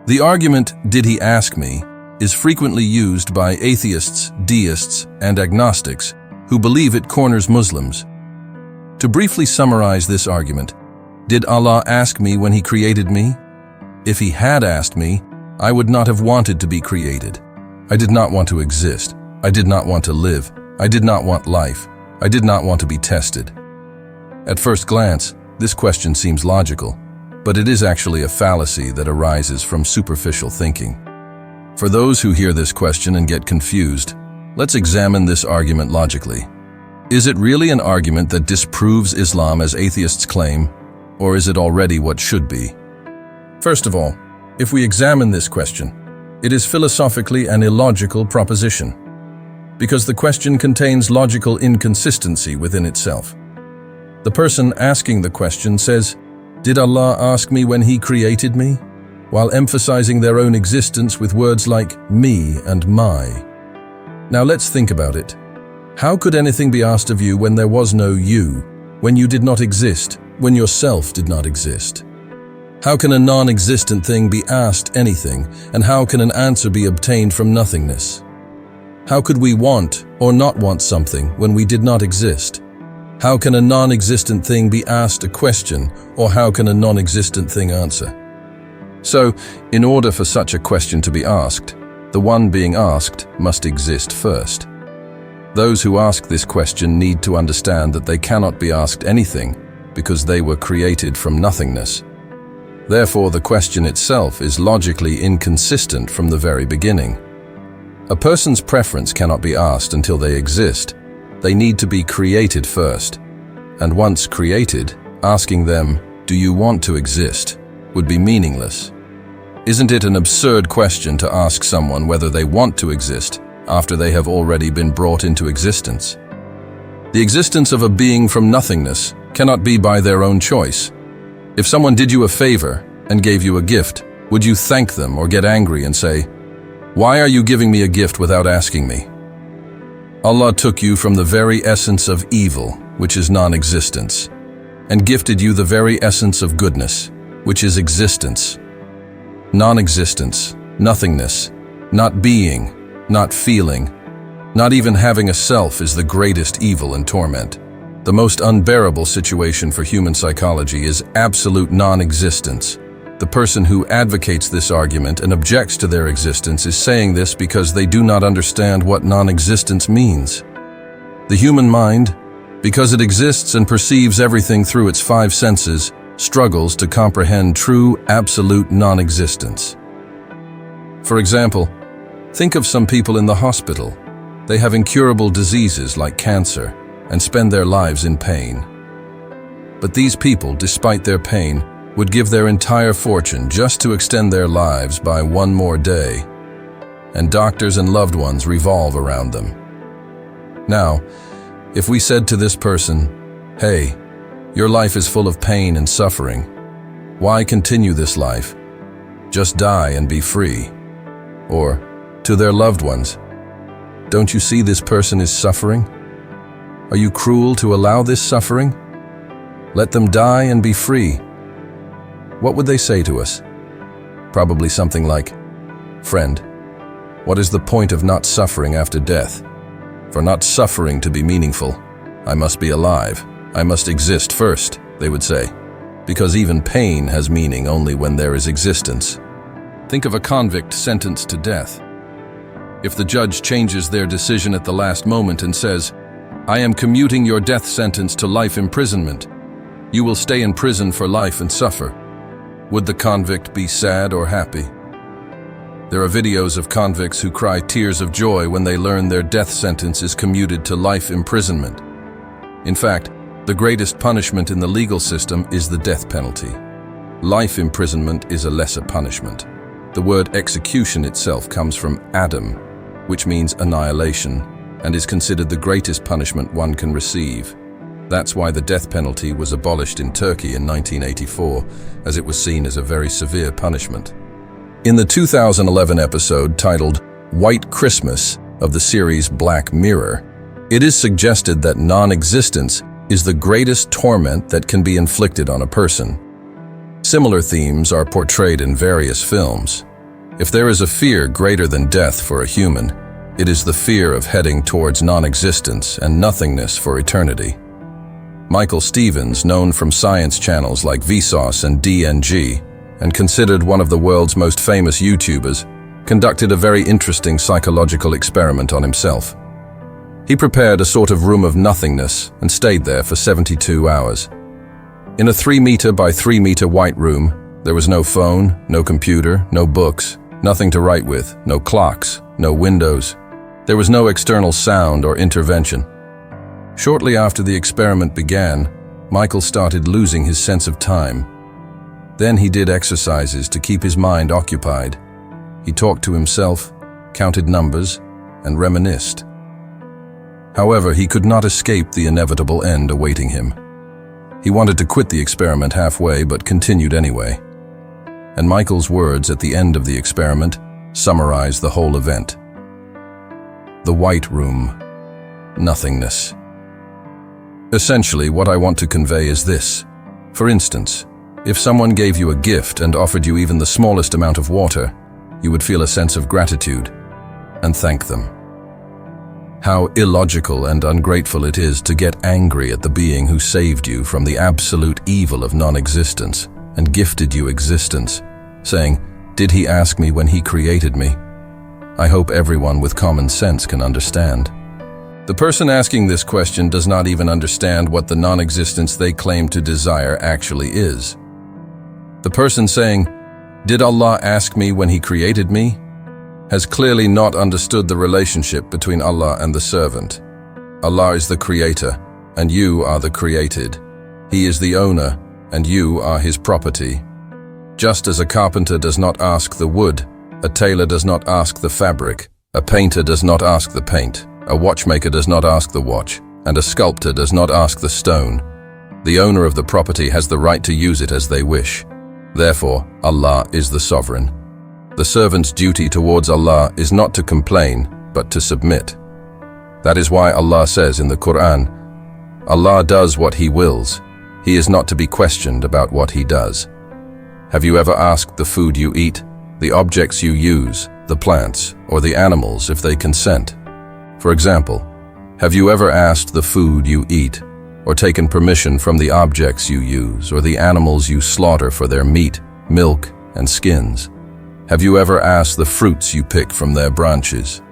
The argument, "Did he ask me?" is frequently used by atheists, deists, and agnostics who believe it corners Muslims. To briefly summarize this argument, did Allah ask me when He created me? If He had asked me, I would not have wanted to be created. I did not want to exist. I did not want to live. I did not want life. I did not want to be tested. At first glance, this question seems logical, but it is actually a fallacy that arises from superficial thinking. For those who hear this question and get confused, let's examine this argument logically. Is it really an argument that disproves Islam as atheists claim, or is it already what should be? First of all, if we examine this question, it is philosophically an illogical proposition, because the question contains logical inconsistency within itself. The person asking the question says, "Did Allah ask me when He created me?" while emphasizing their own existence with words like me and my. Now let's think about it. How could anything be asked of you when there was no you, when you did not exist, when yourself did not exist? How can a non-existent thing be asked anything, and how can an answer be obtained from nothingness? How could we want or not want something when we did not exist? How can a non-existent thing be asked a question, or how can a non-existent thing answer? So, in order for such a question to be asked, the one being asked must exist first. Those who ask this question need to understand that they cannot be asked anything because they were created from nothingness. Therefore, the question itself is logically inconsistent from the very beginning. A person's preference cannot be asked until they exist. They need to be created first. And once created, asking them, "Do you want to exist?" would be meaningless. Isn't it an absurd question to ask someone whether they want to exist after they have already been brought into existence? The existence of a being from nothingness cannot be by their own choice. If someone did you a favor and gave you a gift, would you thank them or get angry and say, "Why are you giving me a gift without asking me?" Allah took you from the very essence of evil, which is non-existence, and gifted you the very essence of goodness, which is existence. Non-existence, nothingness, not being, not feeling, not even having a self is the greatest evil and torment. The most unbearable situation for human psychology is absolute non-existence. The person who advocates this argument and objects to their existence is saying this because they do not understand what non-existence means. The human mind, because it exists and perceives everything through its five senses, struggles to comprehend true, absolute non-existence. For example, think of some people in the hospital. They have incurable diseases like cancer and spend their lives in pain. But these people, despite their pain, would give their entire fortune just to extend their lives by one more day. And doctors and loved ones revolve around them. Now, if we said to this person, "Hey, your life is full of pain and suffering. Why continue this life? Just die and be free." Or, to their loved ones, "Don't you see this person is suffering? Are you cruel to allow this suffering? Let them die and be free." What would they say to us? Probably something like, "Friend, what is the point of not suffering after death? For not suffering to be meaningful, I must be alive. I must exist first," they would say, because even pain has meaning only when there is existence. Think of a convict sentenced to death. If the judge changes their decision at the last moment and says, "I am commuting your death sentence to life imprisonment. You will stay in prison for life and suffer," would the convict be sad or happy? There are videos of convicts who cry tears of joy when they learn their death sentence is commuted to life imprisonment. In fact, the greatest punishment in the legal system is the death penalty. Life imprisonment is a lesser punishment. The word execution itself comes from Adam, which means annihilation, and is considered the greatest punishment one can receive. That's why the death penalty was abolished in Turkey in 1984, as it was seen as a very severe punishment. In the 2011 episode titled White Christmas of the series Black Mirror, it is suggested that non-existence is the greatest torment that can be inflicted on a person. Similar themes are portrayed in various films. If there is a fear greater than death for a human, it is the fear of heading towards non-existence and nothingness for eternity. Michael Stevens, known from science channels like Vsauce and DNG, and considered one of the world's most famous YouTubers, conducted a very interesting psychological experiment on himself. He prepared a sort of room of nothingness and stayed there for 72 hours. In a 3-meter by 3-meter white room, there was no phone, no computer, no books, nothing to write with, no clocks, no windows. There was no external sound or intervention. Shortly after the experiment began, Michael started losing his sense of time. Then he did exercises to keep his mind occupied. He talked to himself, counted numbers, and reminisced. However, he could not escape the inevitable end awaiting him. He wanted to quit the experiment halfway, but continued anyway. And Michael's words at the end of the experiment summarize the whole event. The white room. Nothingness. Essentially, what I want to convey is this. For instance, if someone gave you a gift and offered you even the smallest amount of water, you would feel a sense of gratitude and thank them. How illogical and ungrateful it is to get angry at the being who saved you from the absolute evil of non-existence and gifted you existence, saying, "Did he ask me when he created me?" I hope everyone with common sense can understand. The person asking this question does not even understand what the non-existence they claim to desire actually is. The person saying, "Did Allah ask me when he created me?" has clearly not understood the relationship between Allah and the servant. Allah is the creator, and you are the created. He is the owner, and you are his property. Just as a carpenter does not ask the wood, a tailor does not ask the fabric, a painter does not ask the paint, a watchmaker does not ask the watch, and a sculptor does not ask the stone. The owner of the property has the right to use it as they wish. Therefore, Allah is the sovereign. The servant's duty towards Allah is not to complain, but to submit. That is why Allah says in the Quran, Allah does what He wills. He is not to be questioned about what He does. Have you ever asked the food you eat, the objects you use, the plants, or the animals if they consent? For example, have you ever asked the food you eat, or taken permission from the objects you use, or the animals you slaughter for their meat, milk, and skins? Have you ever asked the fruits you pick from their branches,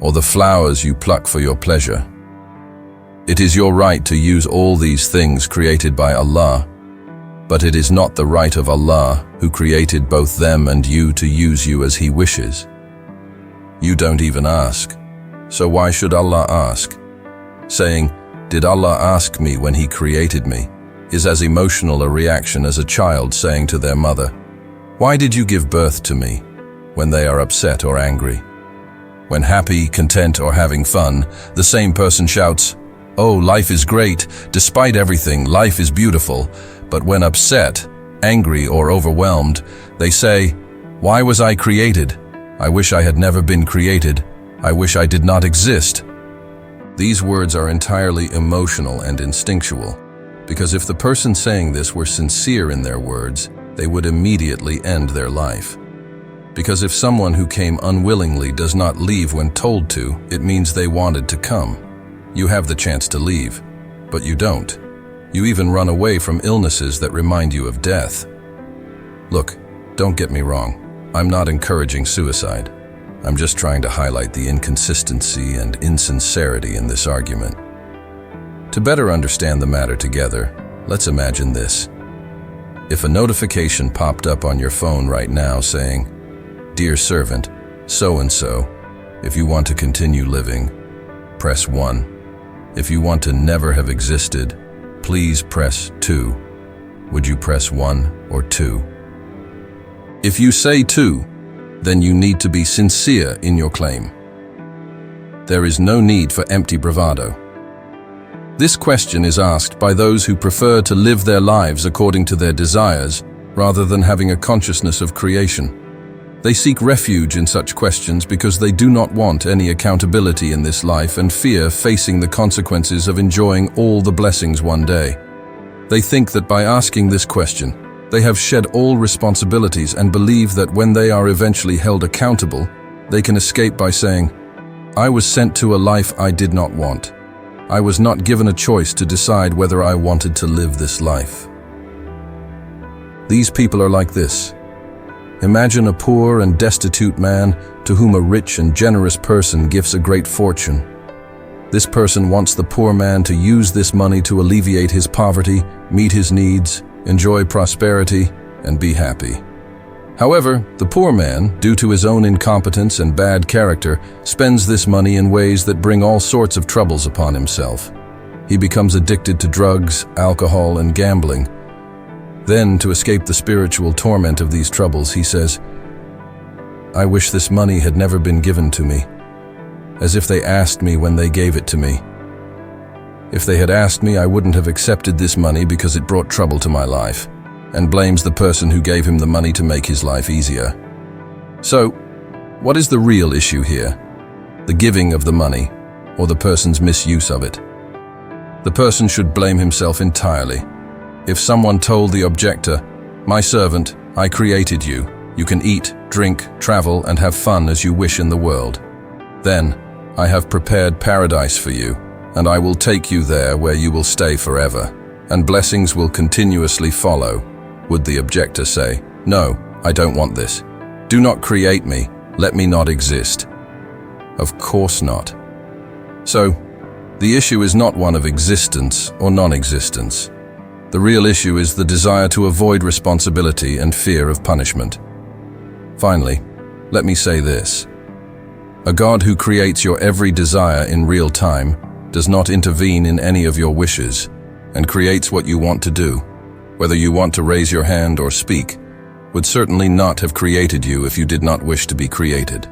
or the flowers you pluck for your pleasure? It is your right to use all these things created by Allah, but it is not the right of Allah, who created both them and you, to use you as He wishes. You don't even ask, so why should Allah ask? Saying, "Did Allah ask me when He created me?" is as emotional a reaction as a child saying to their mother, "Why did you give birth to me?" when they are upset or angry. When happy, content, or having fun, the same person shouts, "Oh, life is great. Despite everything, life is beautiful." But when upset, angry, or overwhelmed, they say, "Why was I created? I wish I had never been created. I wish I did not exist." These words are entirely emotional and instinctual, because if the person saying this were sincere in their words, they would immediately end their life. Because if someone who came unwillingly does not leave when told to, it means they wanted to come. You have the chance to leave, but you don't. You even run away from illnesses that remind you of death. Look, don't get me wrong. I'm not encouraging suicide. I'm just trying to highlight the inconsistency and insincerity in this argument. To better understand the matter together, let's imagine this. If a notification popped up on your phone right now saying, "Dear servant, so-and-so, if you want to continue living, press 1. If you want to never have existed, please press 2. Would you press 1 or 2? If you say 2, then you need to be sincere in your claim. There is no need for empty bravado. This question is asked by those who prefer to live their lives according to their desires, rather than having a consciousness of creation. They seek refuge in such questions because they do not want any accountability in this life and fear facing the consequences of enjoying all the blessings one day. They think that by asking this question, They have shed all responsibilities and believe that when they are eventually held accountable, they can escape by saying, "I was sent to a life I did not want. I was not given a choice to decide whether I wanted to live this life." These people are like this. Imagine a poor and destitute man to whom a rich and generous person gives a great fortune. This person wants the poor man to use this money to alleviate his poverty, meet his needs, enjoy prosperity, and be happy. However, the poor man, due to his own incompetence and bad character, spends this money in ways that bring all sorts of troubles upon himself. He becomes addicted to drugs, alcohol, and gambling. Then, to escape the spiritual torment of these troubles, he says, "I wish this money had never been given to me," as if they asked me when they gave it to me. If they had asked me, I wouldn't have accepted this money because it brought trouble to my life, and blames the person who gave him the money to make his life easier. So, what is the real issue here? The giving of the money, or the person's misuse of it? The person should blame himself entirely. If someone told the objector, "My servant, I created you. You can eat, drink, travel, and have fun as you wish in the world. Then, I have prepared paradise for you, and I will take you there where you will stay forever, and blessings will continuously follow," would the objector say, "No, I don't want this. Do not create me. Let me not exist." Of course not. So, the issue is not one of existence or non-existence. The real issue is the desire to avoid responsibility and fear of punishment. Finally, let me say this. A God who creates your every desire in real time does not intervene in any of your wishes and creates what you want to do, whether you want to raise your hand or speak, would certainly not have created you if you did not wish to be created.